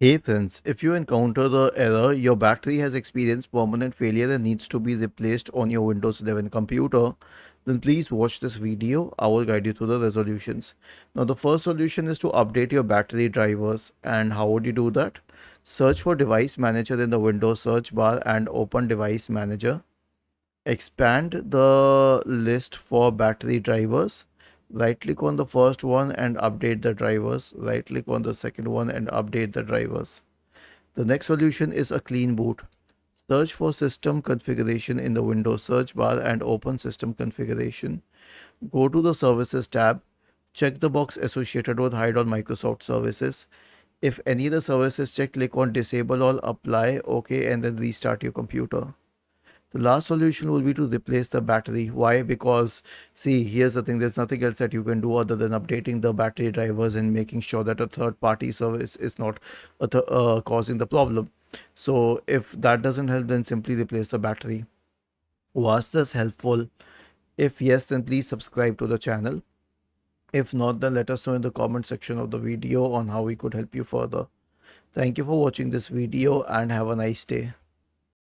Hey friends, if you encounter the error your battery has experienced permanent failure and needs to be replaced on your Windows 11 computer, then please watch this video. I will guide you through the resolutions. Now the first solution is to update your battery drivers. And how would you do that? Search for device manager in the Windows search bar and open device manager. Expand the list for battery drivers. Right click on the first one and update the drivers. Right click on the second one and update the drivers. The next solution is a clean boot. Search for system configuration in the Windows search bar and open system configuration. Go to the services tab. Check the box associated with hide all Microsoft services. If any of the services checked, click on disable all, apply, OK, and then restart your computer. The last solution will be to replace the battery. Why? Because see, here's the thing, there's nothing else that you can do other than updating the battery drivers and making sure that a third party service is not causing the problem. So if that doesn't help, then simply replace the battery. Was this helpful? If yes, then please subscribe to the channel. If not, then let us know in the comment section of the video on how we could help you further. Thank you for watching this video and have a nice day.